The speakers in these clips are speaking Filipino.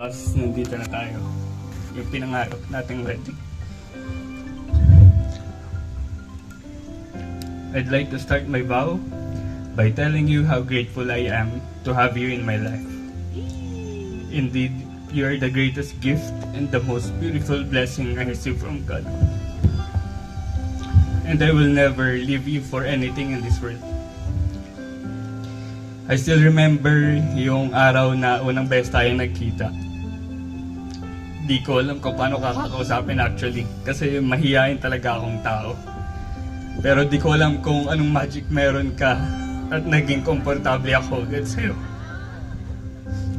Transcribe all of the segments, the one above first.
Nandito na tayo. Yung pinangarap nating wedding. I'd like to start my vow by telling you how grateful I am to have you in my life. Indeed, you are the greatest gift and the most beautiful blessing I received from God. And I will never leave you for anything in this world. I still remember yung araw na unang beses tayo nagkita. Di ko alam kung paano kakakausapin actually, kasi mahihain talaga akong tao. Pero di ko alam kung anong magic meron ka at naging komportable ako agad sa'yo.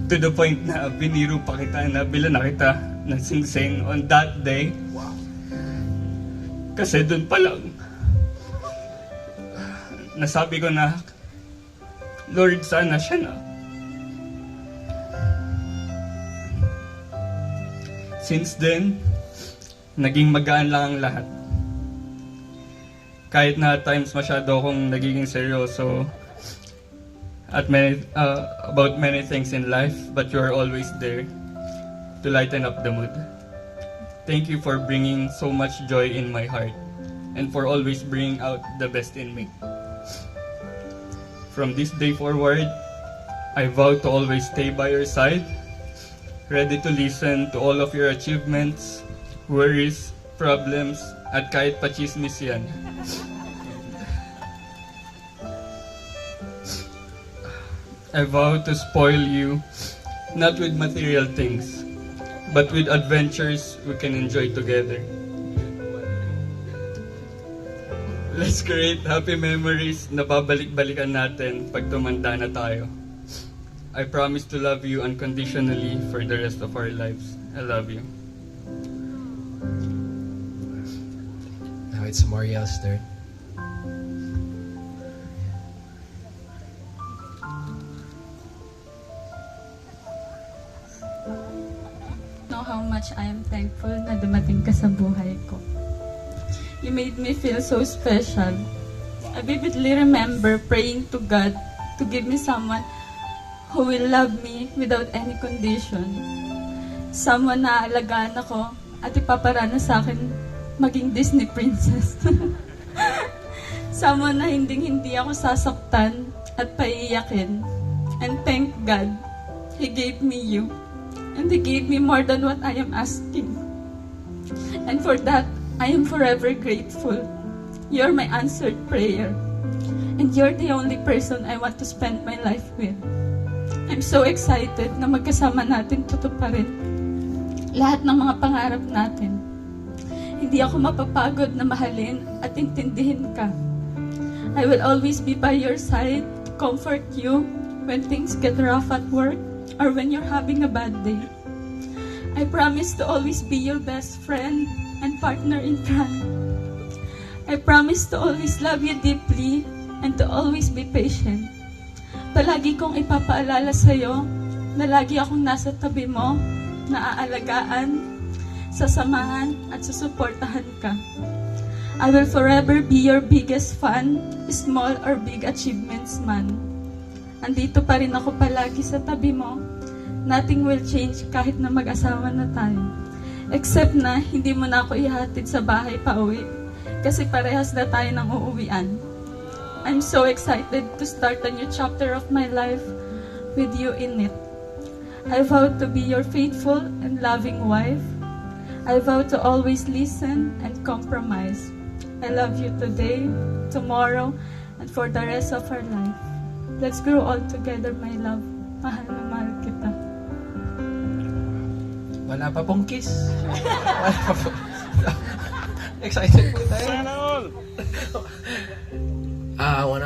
To the point na biniro pa kita na bilan na kita ng sing-sing on that day. Kasi dun pa lang, nasabi ko na, Lord, sana siya na. Since then, naging magaan lang ang lahat. Kahit na at times masyado akong nagiging seryoso at about many things in life, but you are always there to lighten up the mood. Thank you for bringing so much joy in my heart and for always bringing out the best in me. From this day forward, I vow to always stay by your side, ready to listen to all of your achievements, worries, problems, at kahit pachismis yan. I vow to spoil you, not with material things, but with adventures we can enjoy together. Let's create happy memories na babalik-balikan natin pag tumanda na tayo. I promise to love you unconditionally for the rest of our lives. I love you. Now it's Mariel's turn. Know how much I am thankful na dumating ka sa buhay ko. You made me feel so special. I vividly remember praying to God to give me someone who will love me without any condition. Someone na aalagaan ako at ipaparana sa akin maging Disney princess. Someone na hindi ako sasaktan at paiiyakin. And thank God, He gave me you. And He gave me more than what I am asking. And for that, I am forever grateful. You're my answered prayer. And you're the only person I want to spend my life with. I'm so excited na magkasama natin tutuparin lahat ng mga pangarap natin. Hindi ako mapapagod na mahalin at intindihin ka. I will always be by your side to comfort you when things get rough at work or when you're having a bad day. I promise to always be your best friend and partner in crime. I promise to always love you deeply and to always be patient. Palagi kong ipapaalala sa'yo na lagi akong nasa tabi mo, naaalagaan, sasamahan at susuportahan ka. I will forever be your biggest fan, small or big achievements man. Andito pa rin ako palagi sa tabi mo. Nothing will change kahit na mag-asawa na tayo. Except na hindi mo na ako ihatid sa bahay pa uwi kasi parehas na tayo ng uuwian. I'm so excited to start a new chapter of my life with you in it. I vow to be your faithful and loving wife. I vow to always listen and compromise. I love you today, tomorrow, and for the rest of our life. Let's grow old together, my love. Mahal na mahal kita. Wala pa pong kiss. Wala pa po. Excited po tayo. Sana all! Wanna